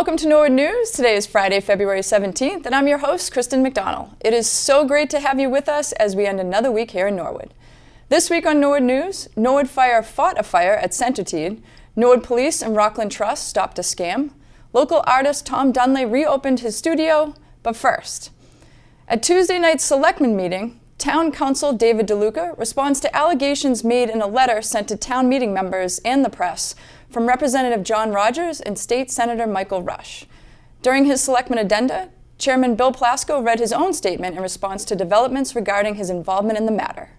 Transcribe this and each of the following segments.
Welcome to Norwood News. Today is Friday, February 17th, and I'm your host, Kristen McDonald. It is so great to have you with us as we end another week here in Norwood. This week on Norwood News, Norwood Fire fought a fire at Centerteed, Norwood Police and Rockland Trust stopped a scam, local artist Tom Dunley reopened his studio, but first. At Tuesday night's Selectmen meeting, Town Council David DeLuca responds to allegations made in a letter sent to town meeting members and the press from Representative John Rogers and State Senator Michael Rush. During his Selectmen addenda, Chairman Bill Plasko read his own statement in response to developments regarding his involvement in the matter.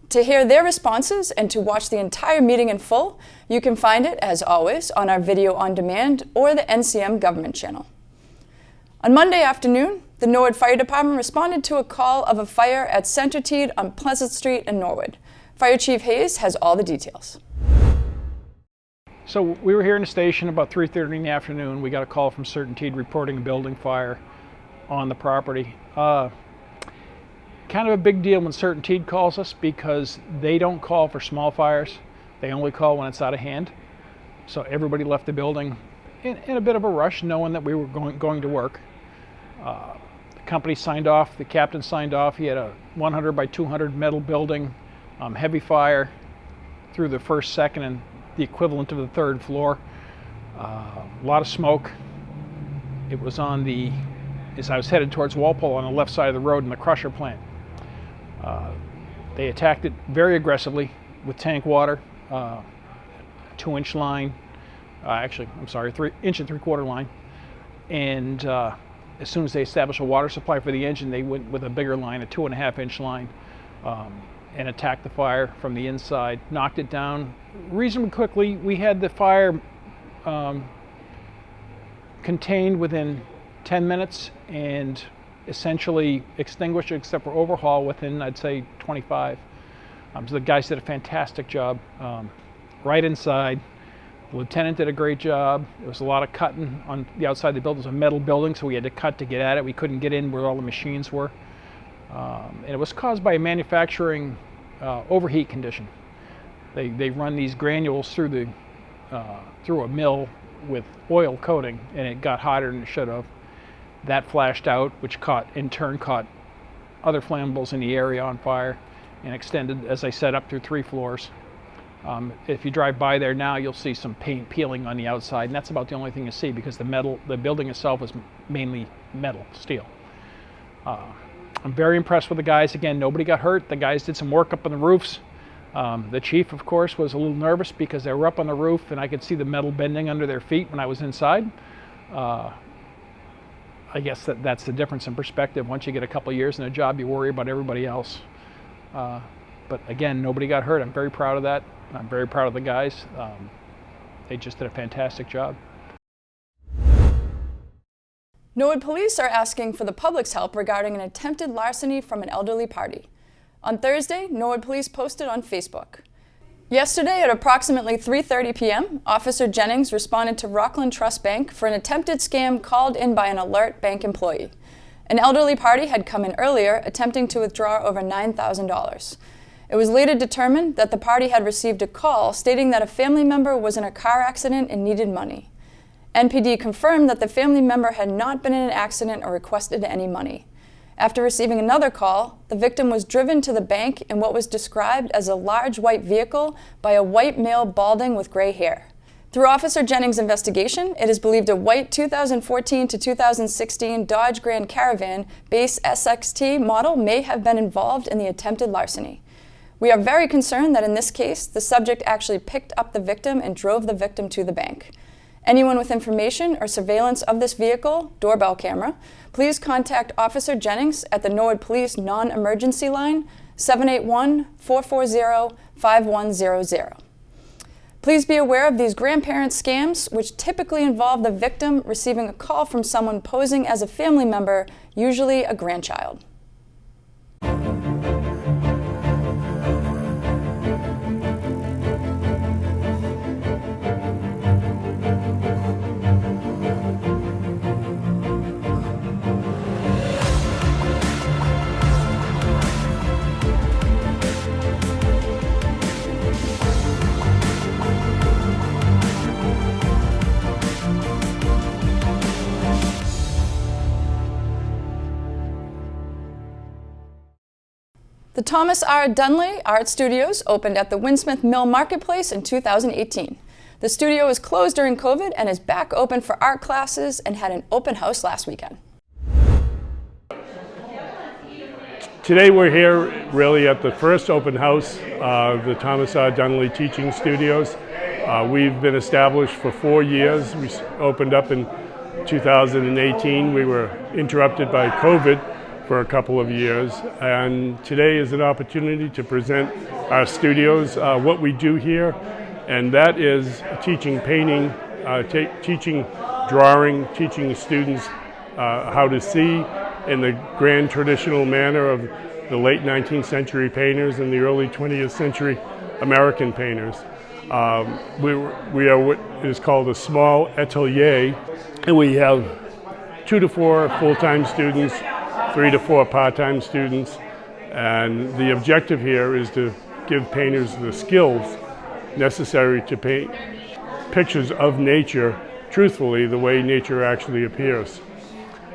To hear their responses and to watch the entire meeting in full, you can find it, as always, on our video on demand or the NCM government channel. On Monday afternoon, the Norwood Fire Department responded to a call of a fire at Centerteed on Pleasant Street in Norwood. Fire Chief Hayes has all the details. So we were here in the station about 3:30 in the afternoon. We got a call from Centerteed reporting a building fire on the property. Kind of a big deal when Centerteed calls us because they don't call for small fires. They only call when it's out of hand. So everybody left the building in a bit of a rush, knowing that we were going to work. The company signed off, the captain signed off. He had a 100 by 200 metal building, heavy fire through the first, second, and the equivalent of the third floor. A lot of smoke. It was as I was headed towards Walpole on the left side of the road in the crusher plant. They attacked it very aggressively with tank water, 2-inch line, 3-inch and 3/4 line. And as soon as they established a water supply for the engine, they went with a bigger line, a 2.5-inch line, and attacked the fire from the inside, knocked it down reasonably quickly. We had the fire contained within 10 minutes and essentially extinguished except for overhaul within, I'd say, 25. So the guys did a fantastic job right inside. The lieutenant did a great job. There was a lot of cutting on the outside of the building. It was a metal building, so we had to cut to get at it. We couldn't get in where all the machines were. And it was caused by a manufacturing overheat condition. They run these granules through a mill with oil coating, and it got hotter than it should have. That flashed out, which in turn caught other flammables in the area on fire and extended, as I said, up through 3 floors. If you drive by there now, you'll see some paint peeling on the outside, and that's about the only thing you see because the building itself is mainly metal, steel. I'm very impressed with the guys. Again, nobody got hurt. The guys did some work up on the roofs. The chief, of course, was a little nervous because they were up on the roof and I could see the metal bending under their feet when I was inside. I guess that's the difference in perspective. Once you get a couple of years in a job, you worry about everybody else. But again, nobody got hurt. I'm very proud of that. I'm very proud of the guys. They just did a fantastic job. Norwood Police are asking for the public's help regarding an attempted larceny from an elderly party. On Thursday, Norwood Police posted on Facebook. Yesterday at approximately 3:30 p.m., Officer Jennings responded to Rockland Trust Bank for an attempted scam called in by an alert bank employee. An elderly party had come in earlier attempting to withdraw over $9,000. It was later determined that the party had received a call stating that a family member was in a car accident and needed money. NPD confirmed that the family member had not been in an accident or requested any money. After receiving another call, the victim was driven to the bank in what was described as a large white vehicle by a white male balding with gray hair. Through Officer Jennings' investigation, it is believed a white 2014 to 2016 Dodge Grand Caravan base SXT model may have been involved in the attempted larceny. We are very concerned that in this case, the subject actually picked up the victim and drove the victim to the bank. Anyone with information or surveillance of this vehicle, doorbell camera, please contact Officer Jennings at the Norwood Police non-emergency line, 781-440-5100. Please be aware of these grandparent scams, which typically involve the victim receiving a call from someone posing as a family member, usually a grandchild. The Thomas R. Dunley Art Studios opened at the Winsmith Mill Marketplace in 2018. The studio was closed during COVID and is back open for art classes and had an open house last weekend. Today we're here really at the first open house of the Thomas R. Dunley Teaching Studios. We've been established for 4 years. We opened up in 2018. We were interrupted by COVID for a couple of years, and today is an opportunity to present our studios, what we do here, and that is teaching painting, teaching drawing, teaching students how to see in the grand traditional manner of the late 19th century painters and the early 20th century American painters. We are what is called a small atelier, and we have 2 to 4 full-time students, 3 to 4 part-time students, and the objective here is to give painters the skills necessary to paint pictures of nature truthfully, the way nature actually appears.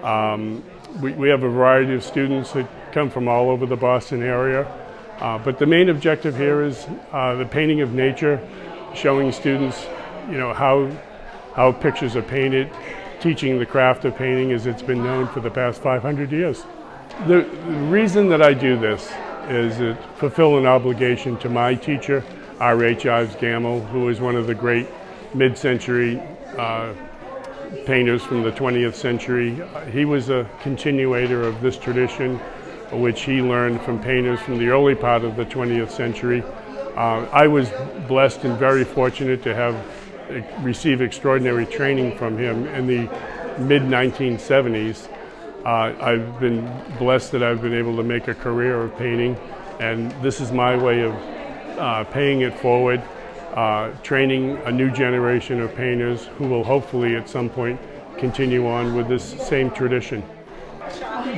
We have a variety of students that come from all over the Boston area, but the main objective here is the painting of nature, showing students, how pictures are painted, teaching the craft of painting as it's been known for the past 500 years. The reason that I do this is to fulfill an obligation to my teacher, R.H. Ives Gamble, who is one of the great mid-century painters from the 20th century. He was a continuator of this tradition, which he learned from painters from the early part of the 20th century. I was blessed and very fortunate to have received extraordinary training from him in the mid-1970s. I've been blessed that I've been able to make a career of painting, and this is my way of paying it forward, training a new generation of painters who will hopefully at some point continue on with this same tradition.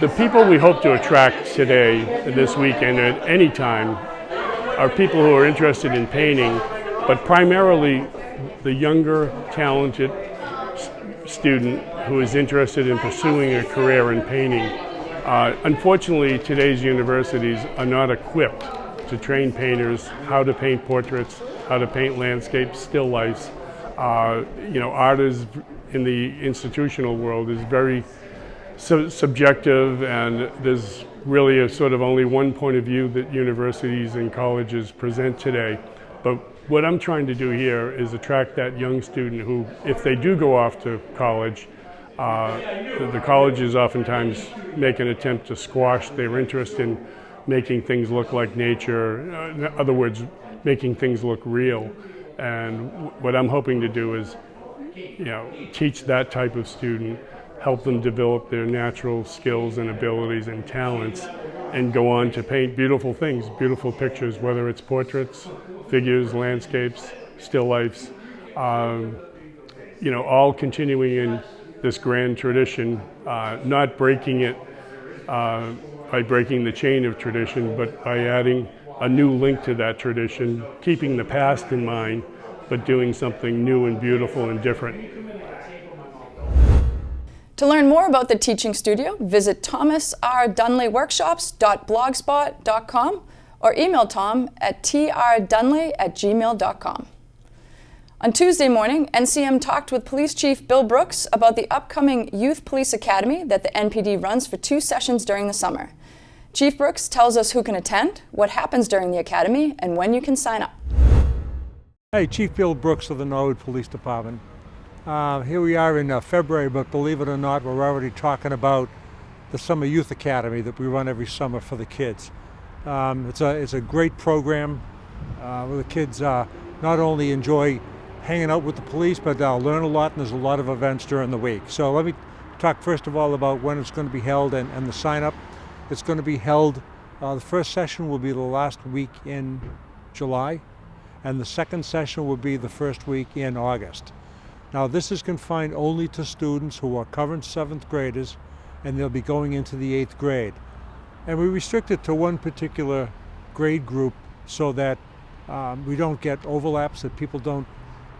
The people we hope to attract today, this weekend, at any time, are people who are interested in painting, but primarily the younger, talented student who is interested in pursuing a career in painting. Unfortunately, today's universities are not equipped to train painters how to paint portraits, how to paint landscapes, still lifes. Art is, in the institutional world, is very subjective, and there's really a sort of only one point of view that universities and colleges present today. But what I'm trying to do here is attract that young student who, if they do go off to college, the colleges oftentimes make an attempt to squash their interest in making things look like nature, in other words, making things look real. And what I'm hoping to do is, teach that type of student, help them develop their natural skills and abilities and talents, and go on to paint beautiful things, beautiful pictures, whether it's portraits, figures, landscapes, still lifes, all continuing in this grand tradition, not breaking it by breaking the chain of tradition, but by adding a new link to that tradition, keeping the past in mind, but doing something new and beautiful and different. To learn more about the Teaching Studio, visit thomasrdunleyworkshops.blogspot.com or email Tom at trdunley@gmail.com. On Tuesday morning, NCM talked with Police Chief Bill Brooks about the upcoming Youth Police Academy that the NPD runs for 2 sessions during the summer. Chief Brooks tells us who can attend, what happens during the academy, and when you can sign up. Hey, Chief Bill Brooks of the Norwood Police Department. Here we are in February, but believe it or not, we're already talking about the Summer Youth Academy that we run every summer for the kids. It's a great program where the kids not only enjoy hanging out with the police, but they'll learn a lot, and there's a lot of events during the week. So let me talk first of all about when it's going to be held and the sign up. It's going to be held, the first session will be the last week in July, and the second session will be the first week in August. Now this is confined only to students who are current 7th graders, and they'll be going into the 8th grade. And we restrict it to one particular grade group so that we don't get overlaps, that people don't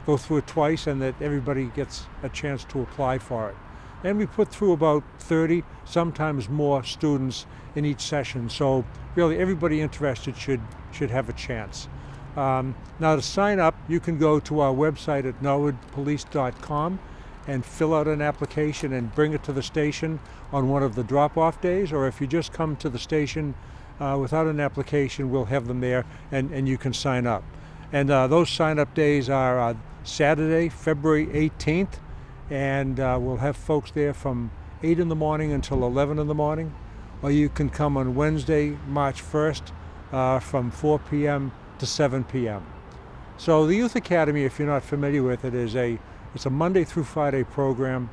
go through it twice, and that everybody gets a chance to apply for it. And we put through about 30, sometimes more students in each session. So really everybody interested should have a chance. Now to sign up, you can go to our website at norwoodpolice.com and fill out an application and bring it to the station on one of the drop-off days, or if you just come to the station without an application, we'll have them there and you can sign up. And those sign-up days are Saturday, February 18th, and we'll have folks there from 8 in the morning until 11 in the morning, or you can come on Wednesday, March 1st, from 4 p.m. to 7 p.m. So the Youth Academy, if you're not familiar with it, it's a Monday through Friday program.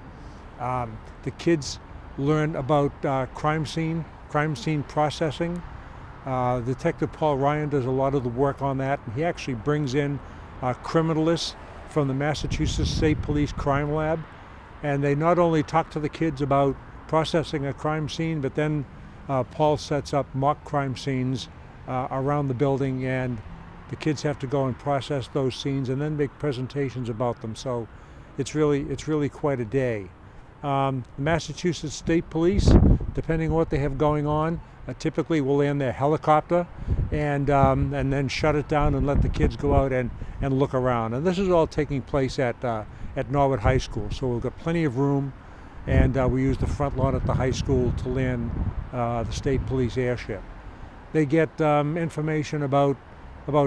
The kids learn about crime scene processing. Detective Paul Ryan does a lot of the work on that, and he actually brings in criminalists from the Massachusetts State Police Crime Lab, and they not only talk to the kids about processing a crime scene, but then Paul sets up mock crime scenes around the building, and the kids have to go and process those scenes and then make presentations about them. So it's really quite a day. The Massachusetts State Police, depending on what they have going on, typically will land their helicopter and then shut it down and let the kids go out and look around. And this is all taking place at Norwood High School. So we've got plenty of room, and we use the front lawn at the high school to land the State Police airship. They get information about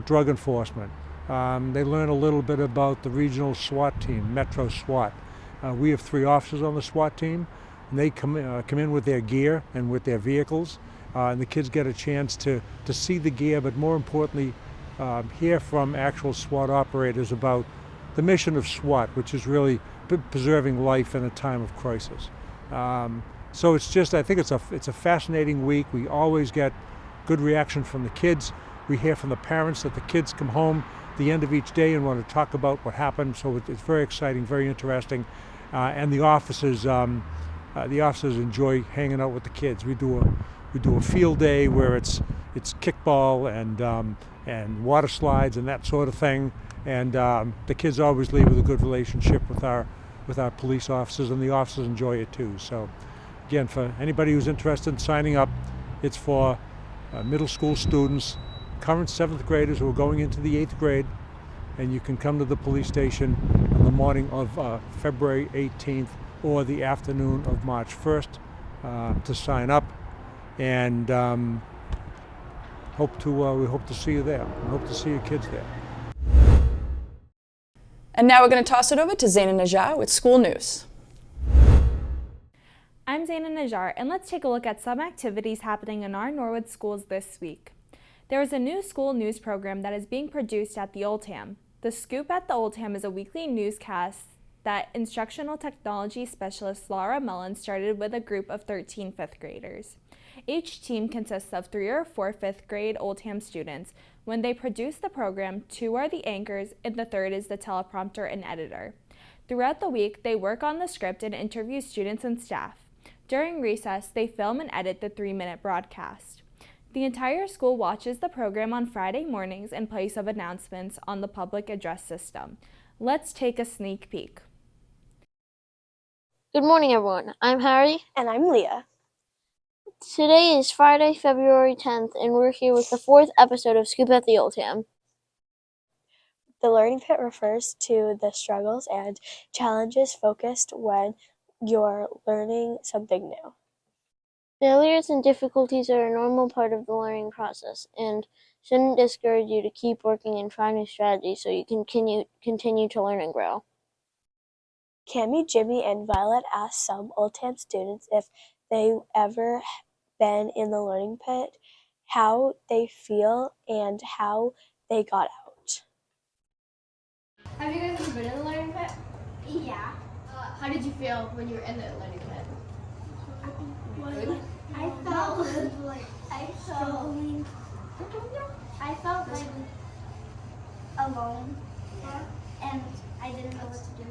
drug enforcement. They learn a little bit about the regional SWAT team, Metro SWAT. We have 3 officers on the SWAT team, and they come in with their gear and with their vehicles, and the kids get a chance to see the gear, but more importantly, hear from actual SWAT operators about the mission of SWAT, which is really preserving life in a time of crisis. So I think it's a fascinating week. We always get good reaction from the kids. We hear from the parents that the kids come home at the end of each day and want to talk about what happened. So it's very exciting, very interesting, and the officers enjoy hanging out with the kids. We do a field day where it's kickball and water slides and that sort of thing, and the kids always leave with a good relationship with our police officers, and the officers enjoy it too. So again, for anybody who's interested in signing up, it's for middle school students, current 7th graders who are going into the 8th grade, and you can come to the police station on the morning of February 18th or the afternoon of March 1st to sign up, and we hope to see you there. We hope to see your kids there. And now we're going to toss it over to Zaina Najjar with school news. I'm Zaina Najjar, and let's take a look at some activities happening in our Norwood schools this week. There is a new school news program that is being produced at the Oldham. The Scoop at the Oldham is a weekly newscast that instructional technology specialist Laura Mellon started with a group of 13 fifth graders. Each team consists of 3 or 4 fifth grade Oldham students. When they produce the program, 2 are the anchors and the 3rd is the teleprompter and editor. Throughout the week, they work on the script and interview students and staff. During recess, they film and edit the 3-minute broadcast. The entire school watches the program on Friday mornings in place of announcements on the public address system. Let's take a sneak peek. Good morning, everyone. I'm Harry. And I'm Leah. Today is Friday, February 10th, and we're here with the 4th episode of Scoop at the Oldham. The Learning Pit refers to the struggles and challenges focused when you're learning something new. Failures and difficulties are a normal part of the learning process and shouldn't discourage you to keep working and try new strategies so you can continue to learn and grow. Cammie, Jimmy, and Violet asked some Oldham students if they've ever been in the Learning Pit, how they feel, and how they got out. Have you guys ever been in the Learning Pit? Yeah. How did you feel when you were in the Learning Pit? I felt like alone, and I didn't know what to do.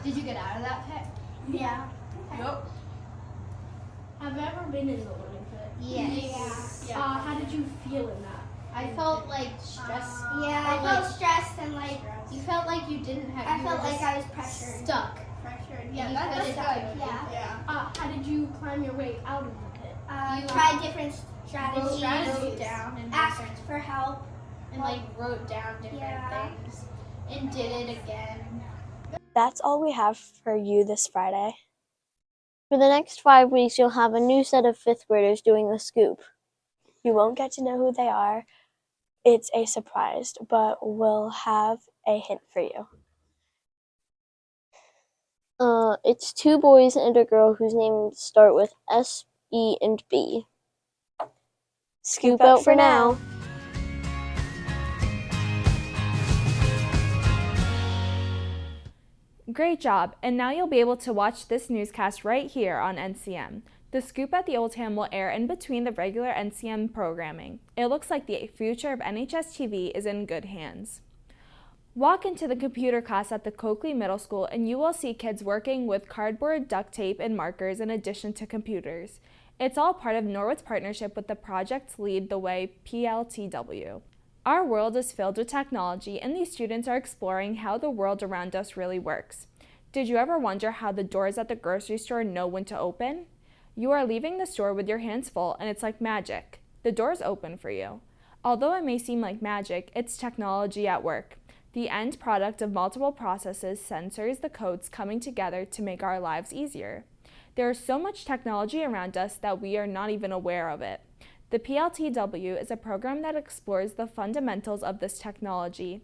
Did you get out of that pit? Yeah. Nope. Have you ever been in the Learning Pit? Yes. Yeah. How did you feel in that? I felt like stressed. I felt stressed and like You felt like you didn't have. I felt like I was pressured. Stuck pressured. Yeah, You that's couldn't good. do it. Yeah. How did you climb your way out of the pit? You try different strategies. Wrote down and Asked for help. and wrote down different things and did it again. That's all we have for you this Friday. For the next 5 weeks, you'll have a new set of 5th graders doing the scoop. You won't get to know who they are. It's a surprise, but we'll have a hint for you. It's 2 boys and a girl whose names start with S, E, and B. Scoop out for now. Great job, and now you'll be able to watch this newscast right here on NCM. The Scoop at the Oldham will air in between the regular NCM programming. It looks like the future of NHS TV is in good hands. Walk into the computer class at the Coakley Middle School and you will see kids working with cardboard, duct tape, and markers in addition to computers. It's all part of Norwood's partnership with the Project Lead the Way PLTW. Our world is filled with technology, and these students are exploring how the world around us really works. Did you ever wonder how the doors at the grocery store know when to open? You are leaving the store with your hands full, and it's like magic. The doors open for you. Although it may seem like magic, it's technology at work. The end product of multiple processes, sensors, the codes coming together to make our lives easier. There is so much technology around us that we are not even aware of it. The PLTW is a program that explores the fundamentals of this technology.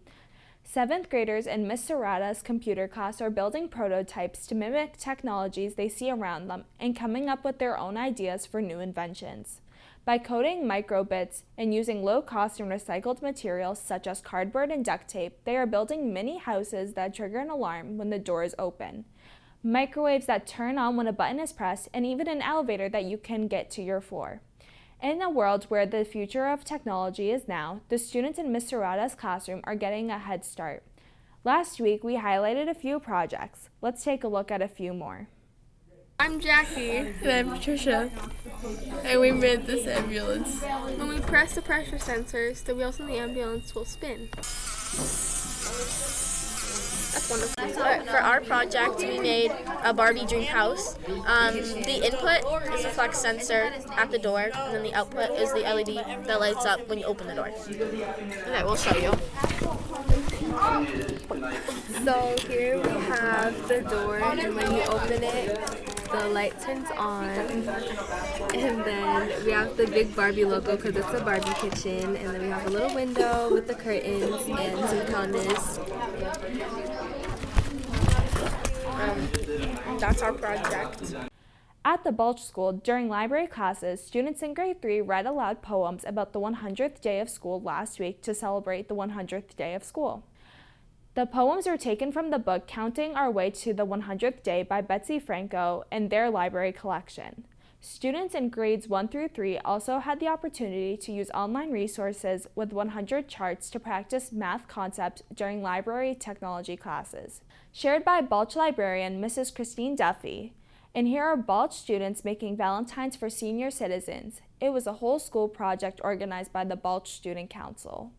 7th graders in Miss Serrata's computer class are building prototypes to mimic technologies they see around them and coming up with their own ideas for new inventions. By coding microbits and using low-cost and recycled materials such as cardboard and duct tape, they are building mini houses that trigger an alarm when the door is open. Microwaves that turn on when a button is pressed, and even an elevator that you can get to your floor. In a world where the future of technology is now, the students in Ms. Serrata's classroom are getting a head start. Last week, we highlighted a few projects. Let's take a look at a few more. I'm Jackie. And I'm Patricia. And we made this ambulance. When we press the pressure sensors, the wheels in the ambulance will spin. That's wonderful. For our project, we made a Barbie dream house. The input is a flex sensor at the door, and then the output is the LED that lights up when you open the door. Okay, we'll show you. So here we have the door, and when you open it, the light turns on. And then we have the big Barbie logo because it's a Barbie kitchen, and then we have a little window with the curtains and some calendars. That's our project. At the Balch School, during library classes, students in grade 3 read aloud poems about the 100th day of school last week to celebrate the 100th day of school. The poems were taken from the book Counting Our Way to the 100th Day by Betsy Franco and their library collection. Students in grades 1 through 3 also had the opportunity to use online resources with 100 charts to practice math concepts during library technology classes. Shared by Balch librarian Mrs. Christine Duffy. And here are Balch students making Valentines for senior citizens. It was a whole school project organized by the Balch Student Council.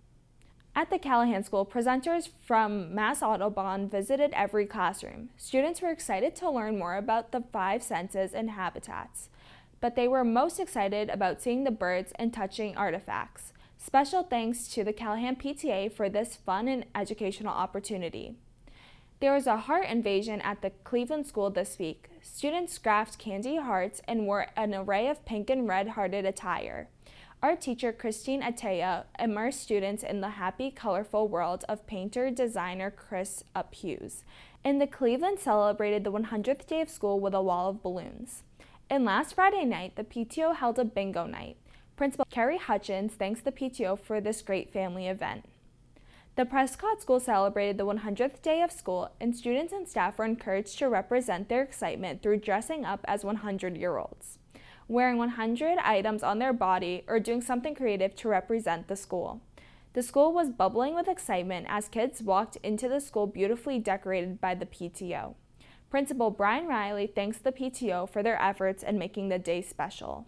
At the Callahan School, presenters from Mass Audubon visited every classroom. Students were excited to learn more about the 5 senses and habitats, but they were most excited about seeing the birds and touching artifacts. Special thanks to the Callahan PTA for this fun and educational opportunity. There was a heart invasion at the Cleveland School this week. Students graphed candy hearts and wore an array of pink and red-hearted attire. Our teacher, Christine Atea, immersed students in the happy, colorful world of painter-designer Chris Hughes. And the Cleveland celebrated the 100th day of school with a wall of balloons. And last Friday night, the PTO held a bingo night. Principal Carrie Hutchins thanks the PTO for this great family event. The Prescott School celebrated the 100th day of school, and students and staff were encouraged to represent their excitement through dressing up as 100-year-olds, wearing 100 items on their body, or doing something creative to represent the school. The school was bubbling with excitement as kids walked into the school beautifully decorated by the PTO. Principal Brian Riley thanks the PTO for their efforts in making the day special.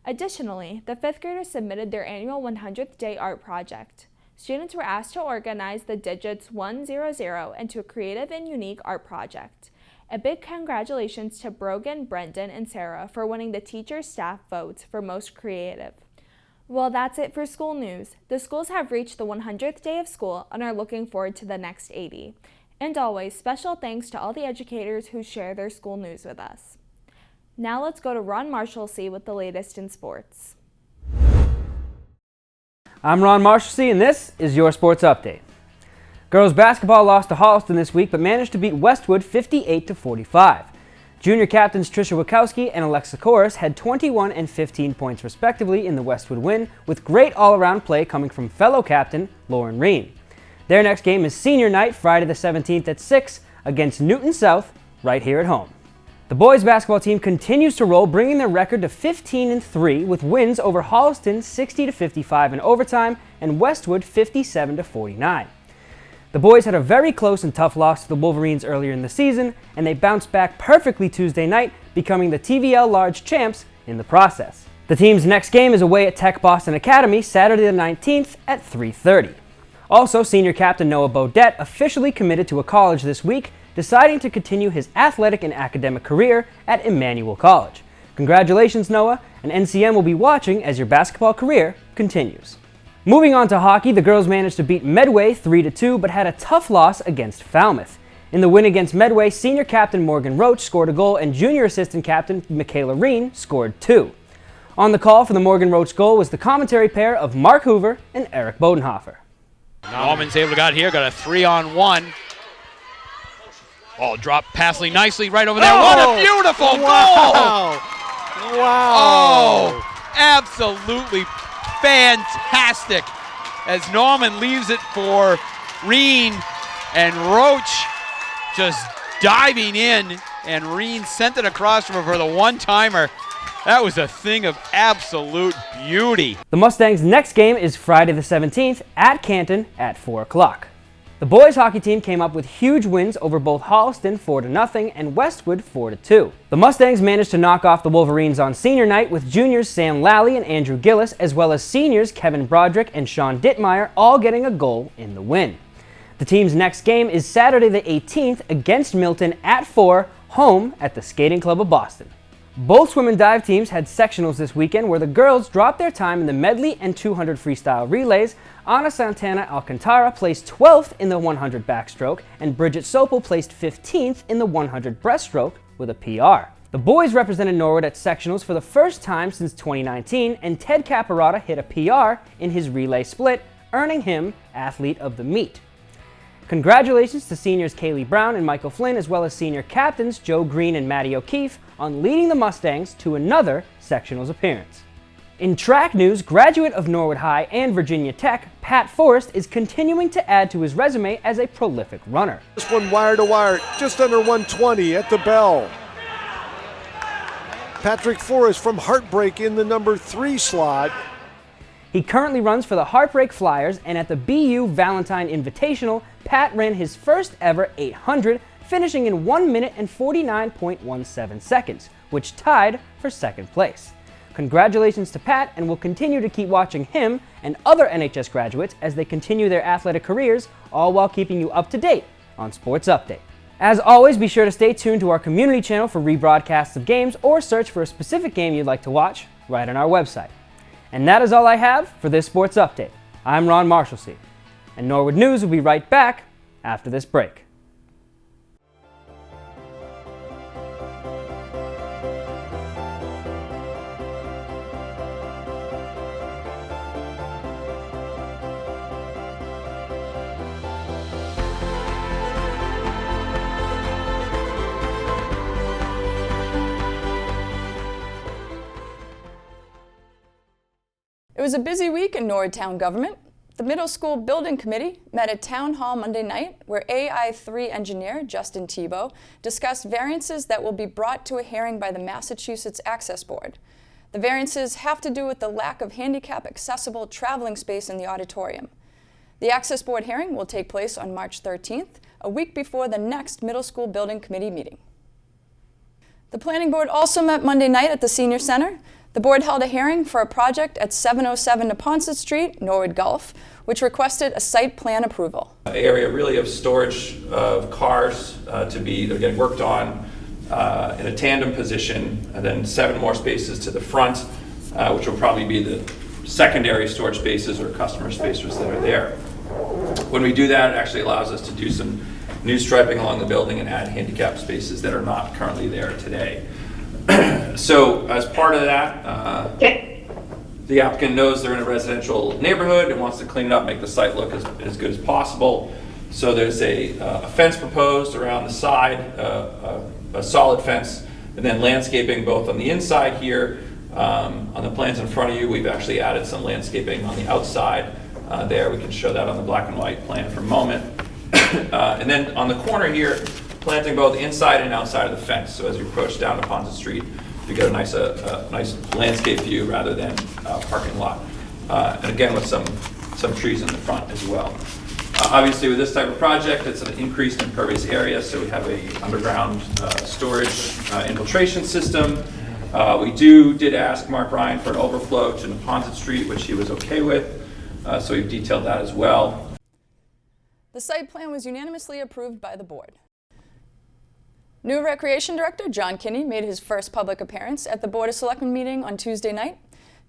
Additionally, the 5th graders submitted their annual 100th day art project. Students were asked to organize the digits 100 into a creative and unique art project. A big congratulations to Brogan, Brendan, and Sarah for winning the teacher staff votes for most creative. Well, that's it for school news. The schools have reached the 100th day of school and are looking forward to the next 80. And always, special thanks to all the educators who share their school news with us. Now let's go to Ron Marshalsea with the latest in sports. I'm Ron Marshalsea, and this is your Sports Update. Girls basketball lost to Holliston this week, but managed to beat Westwood 58-45. Junior captains Trisha Wachowski and Alexa Koris had 21 and 15 points respectively in the Westwood win, with great all-around play coming from fellow captain Lauren Reen. Their next game is senior night, Friday the 17th at 6 against Newton South, right here at home. The boys basketball team continues to roll, bringing their record to 15-3 with wins over Holliston 60-55 in overtime and Westwood 57-49. The boys had a very close and tough loss to the Wolverines earlier in the season, and they bounced back perfectly Tuesday night, becoming the TVL Large champs in the process. The team's next game is away at Tech Boston Academy Saturday the 19th at 3:30. Also, senior captain Noah Bodette officially committed to a college this week, deciding to continue his athletic and academic career at Emmanuel College. Congratulations, Noah, and NCM will be watching as your basketball career continues. Moving on to hockey, the girls managed to beat Medway 3-2, but had a tough loss against Falmouth. In the win against Medway, senior captain Morgan Roach scored a goal and junior assistant captain Michaela Reen scored 2. On the call for the Morgan Roach goal was the commentary pair of Mark Hoover and Eric Bodenhofer. Norman's able to got a 3-on-1. Oh, drop passing nicely right over there. Oh, what a beautiful goal! Wow. Oh, absolutely fantastic. As Norman leaves it for Reen, and Roach just diving in, and Reen sent it across from her for the one-timer. That was a thing of absolute beauty. The Mustangs' next game is Friday the 17th at Canton at 4 o'clock. The boys hockey team came up with huge wins over both Holliston 4-0 and Westwood 4-2. The Mustangs managed to knock off the Wolverines on senior night with juniors Sam Lally and Andrew Gillis, as well as seniors Kevin Broderick and Sean Dittmeyer all getting a goal in the win. The team's next game is Saturday the 18th against Milton at 4, home at the Skating Club of Boston. Both swim and dive teams had sectionals this weekend, where the girls dropped their time in the medley and 200 freestyle relays. Ana Santana Alcantara placed 12th in the 100 backstroke, and Bridget Sopel placed 15th in the 100 breaststroke with a PR. The boys represented Norwood at sectionals for the first time since 2019, and Ted Caparata hit a PR in his relay split, earning him Athlete of the Meet. Congratulations to seniors Kaylee Brown and Michael Flynn, as well as senior captains Joe Green and Maddie O'Keefe, on leading the Mustangs to another sectionals appearance. In track news, graduate of Norwood High and Virginia Tech, Pat Forrest is continuing to add to his resume as a prolific runner. This one wire to wire, just under 120 at the bell. Patrick Forrest from Heartbreak in the number 3 slot. He currently runs for the Heartbreak Flyers, and at the BU Valentine Invitational, Pat ran his first ever 800, finishing in 1 minute and 49.17 seconds, which tied for second place. Congratulations to Pat, and we'll continue to keep watching him and other NHS graduates as they continue their athletic careers, all while keeping you up to date on Sports Update. As always, be sure to stay tuned to our community channel for rebroadcasts of games, or search for a specific game you'd like to watch right on our website. And that is all I have for this Sports Update. I'm Ron Marshalsea, and Norwood News will be right back after this break. It was a busy week in Norwood Town government. The Middle School Building Committee met at Town Hall Monday night, where AI3 engineer Justin Tebow discussed variances that will be brought to a hearing by the Massachusetts Access Board. The variances have to do with the lack of handicap-accessible traveling space in the auditorium. The Access Board hearing will take place on March 13th, a week before the next Middle School Building Committee meeting. The Planning Board also met Monday night at the Senior Center. The board held a hearing for a project at 707 Neponset Street, Norwood Gulf, which requested a site plan approval. An area really of storage of cars they're getting worked on in a tandem position, and then 7 more spaces to the front, which will probably be the secondary storage spaces or customer spaces that are there. When we do that, it actually allows us to do some new striping along the building and add handicap spaces that are not currently there today. So as part of that, the applicant knows they're in a residential neighborhood and wants to clean it up, make the site look as good as possible. So there's a fence proposed around the side, a solid fence, and then landscaping both on the inside here. On the plans in front of you, we've actually added some landscaping on the outside there. We can show that on the black and white plan for a moment. And then on the corner here, planting both inside and outside of the fence. So as you approach down to Ponset Street, you get a nice landscape view rather than parking lot. And again, with some trees in the front as well. Obviously, with this type of project, it's an increased impervious area, so we have a underground storage infiltration system. We did ask Mark Ryan for an overflow to Neponset Street, which he was okay with, so we've detailed that as well. The site plan was unanimously approved by the board. New Recreation Director John Kinney made his first public appearance at the Board of Selectmen meeting on Tuesday night.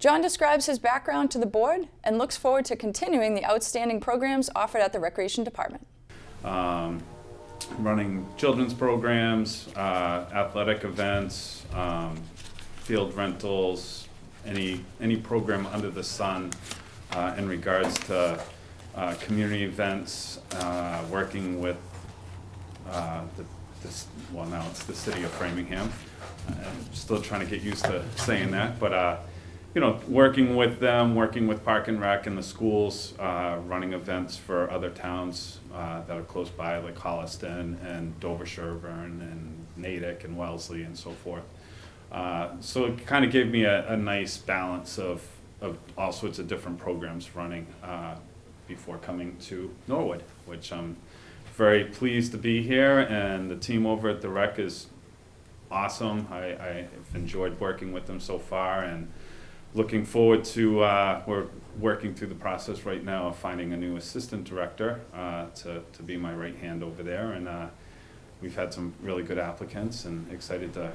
John describes his background to the board and looks forward to continuing the outstanding programs offered at the Recreation Department. Running children's programs, athletic events, field rentals, any program under the sun in regards to community events, working with now it's the city of Framingham. I'm still trying to get used to saying that, but working with them, working with Park and Rec and the schools, running events for other towns that are close by, like Holliston and Dover Sherburne and Natick and Wellesley and so forth. So it kind of gave me a nice balance of all sorts of different programs running before coming to Norwood, which I'm very pleased to be here, and the team over at the Rec is awesome. I've enjoyed working with them so far, and looking forward to, we're working through the process right now of finding a new assistant director to be my right hand over there, and we've had some really good applicants, and excited to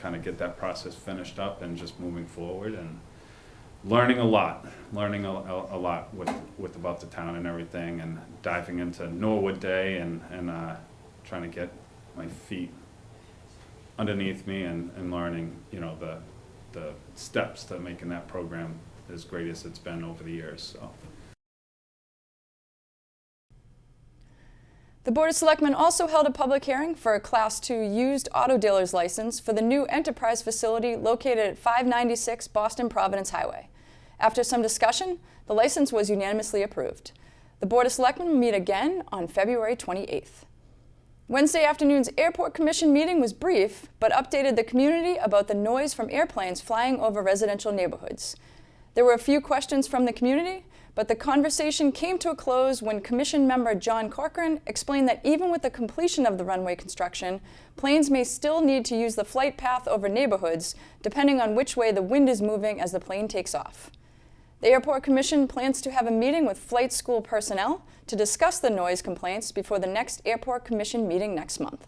kind of get that process finished up and just moving forward and learning a lot with about the town and everything, and diving into Norwood Day and trying to get my feet underneath me and learning, the steps to making that program as great as it's been over the years. So. The Board of Selectmen also held a public hearing for a Class II used auto dealer's license for the new enterprise facility located at 596 Boston Providence Highway. After some discussion, the license was unanimously approved. The Board of Selectmen will meet again on February 28th. Wednesday afternoon's Airport Commission meeting was brief, but updated the community about the noise from airplanes flying over residential neighborhoods. There were a few questions from the community, but the conversation came to a close when Commission member John Corcoran explained that even with the completion of the runway construction, planes may still need to use the flight path over neighborhoods, depending on which way the wind is moving as the plane takes off. The Airport Commission plans to have a meeting with flight school personnel to discuss the noise complaints before the next Airport Commission meeting next month.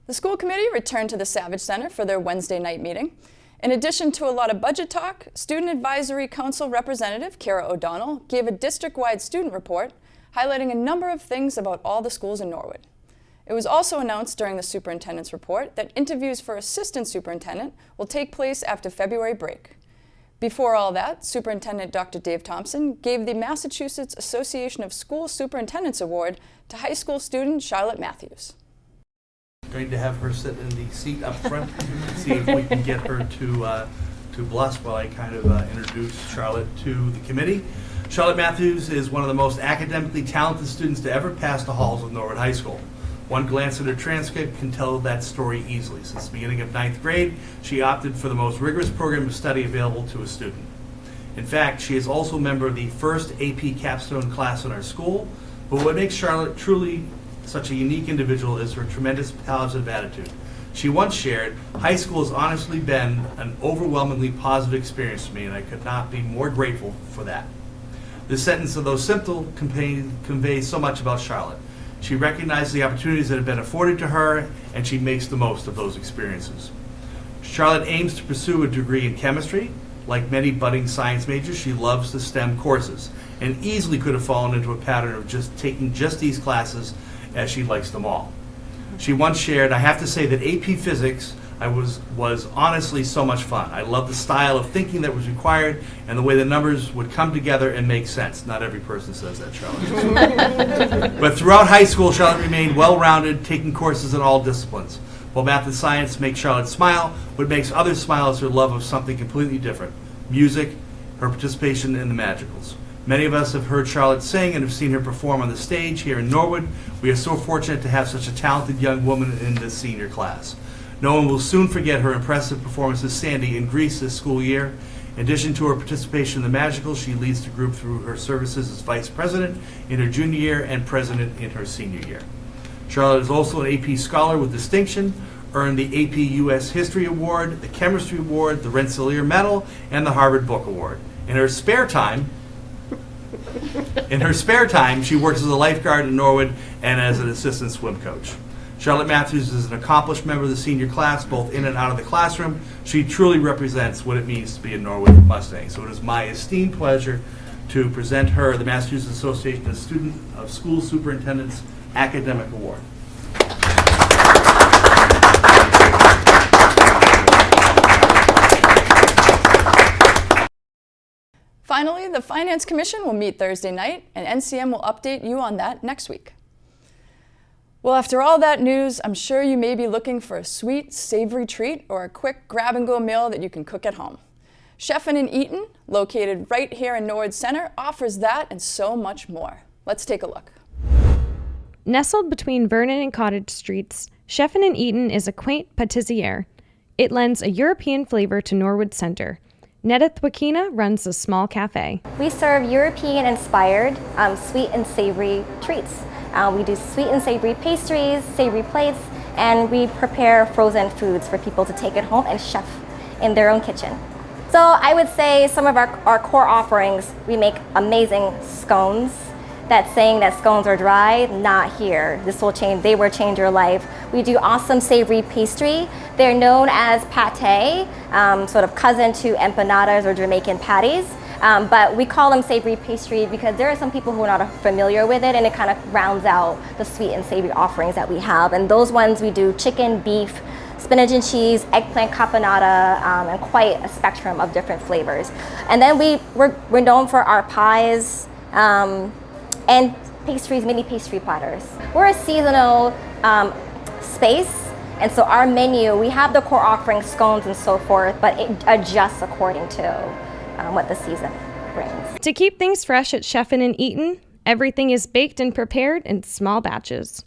The school committee returned to the Savage Center for their Wednesday night meeting. In addition to a lot of budget talk, Student Advisory Council Representative Kara O'Donnell gave a district-wide student report highlighting a number of things about all the schools in Norwood. It was also announced during the superintendent's report that interviews for assistant superintendent will take place after February break. Before all that, Superintendent Dr. Dave Thompson gave the Massachusetts Association of School Superintendents Award to high school student Charlotte Matthews. Going to have her sit in the seat up front and see if we can get her to blush while I kind of introduce Charlotte to the committee. Charlotte Matthews is one of the most academically talented students to ever pass the halls of Norwood High School. One glance at her transcript can tell that story easily. Since the beginning of 9th grade, she opted for the most rigorous program of study available to a student. In fact, she is also a member of the first AP capstone class in our school, but what makes Charlotte truly such a unique individual is her tremendous positive attitude. She once shared, "High school has honestly been an overwhelmingly positive experience for me, and I could not be more grateful for that." This sentence, although simple, conveys so much about Charlotte. She recognizes the opportunities that have been afforded to her, and she makes the most of those experiences. Charlotte aims to pursue a degree in chemistry. Like many budding science majors, she loves the STEM courses and easily could have fallen into a pattern of just taking just these classes, as she likes them all. She once shared, "I have to say that AP Physics was honestly so much fun. I love the style of thinking that was required and the way the numbers would come together and make sense." Not every person says that, Charlotte. But throughout high school, Charlotte remained well-rounded, taking courses in all disciplines. While math and science make Charlotte smile, what makes others smile is her love of something completely different: music, her participation in the Magicals. Many of us have heard Charlotte sing and have seen her perform on the stage here in Norwood. We are so fortunate to have such a talented young woman in this senior class. No one will soon forget her impressive performance as Sandy in Greece this school year. In addition to her participation in the Magicals, she leads the group through her services as vice president in her junior year and president in her senior year. Charlotte is also an AP Scholar with distinction, earned the AP US History Award, the Chemistry Award, the Rensselaer Medal, and the Harvard Book Award. In her spare time, she works as a lifeguard in Norwood and as an assistant swim coach. Charlotte Matthews is an accomplished member of the senior class, both in and out of the classroom. She truly represents what it means to be a Norwood Mustang. So it is my esteemed pleasure to present her the Massachusetts Association of School Superintendents Academic Award. Finally, the Finance Commission will meet Thursday night, and NCM will update you on that next week. Well, after all that news, I'm sure you may be looking for a sweet, savory treat or a quick grab-and-go meal that you can cook at home. Chefin' in Eaton, located right here in Norwood Center, offers that and so much more. Let's take a look. Nestled between Vernon and Cottage Streets, Chefin' in Eaton is a quaint pâtissière. It lends a European flavor to Norwood Center. Nedith Wakina runs a small cafe. We serve European-inspired sweet and savory treats. We do sweet and savory pastries, savory plates, and we prepare frozen foods for people to take it home and chef in their own kitchen. So I would say some of our core offerings, we make amazing scones. That's saying that scones are dry, not here. They will change your life. We do awesome savory pastry. They're known as pâté, sort of cousin to empanadas or Jamaican patties. But we call them savory pastry because there are some people who are not familiar with it, and it kind of rounds out the sweet and savory offerings that we have. And those ones we do chicken, beef, spinach and cheese, eggplant caponata, and quite a spectrum of different flavors. And then we're known for our pies and pastries, mini pastry platters. We're a seasonal space. And so our menu, we have the core offerings, scones and so forth, but it adjusts according to what the season brings. To keep things fresh at Chefin' in Eaton, everything is baked and prepared in small batches.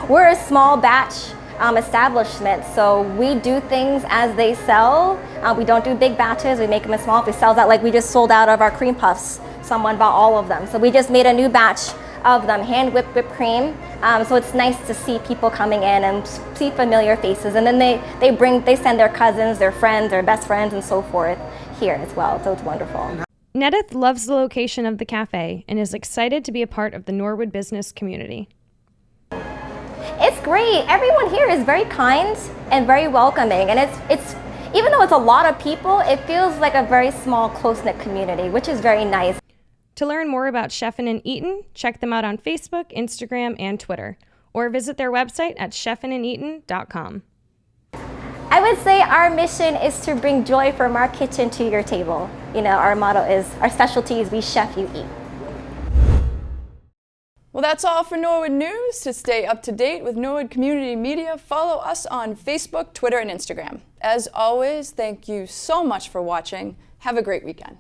We're a small batch establishment, so we do things as they sell. We don't do big batches, we make them in small. If it sells out, like we just sold out of our cream puffs, someone bought all of them. So we just made a new batch of them, hand whipped cream. So it's nice to see people coming in and see familiar faces, and then they send their cousins, their friends, their best friends, and so forth here as well. So it's wonderful. Nedith loves the location of the cafe and is excited to be a part of the Norwood business community. It's great. Everyone here is very kind and very welcoming, and it's even though it's a lot of people, it feels like a very small, close-knit community, which is very nice. To learn more about Chefin' in Eaton, check them out on Facebook, Instagram, and Twitter, or visit their website at chefinindeaton.com. I would say our mission is to bring joy from our kitchen to your table. You know, our motto is, our specialty is we chef, you eat. Well, that's all for Norwood News. To stay up to date with Norwood Community Media, follow us on Facebook, Twitter, and Instagram. As always, thank you so much for watching. Have a great weekend.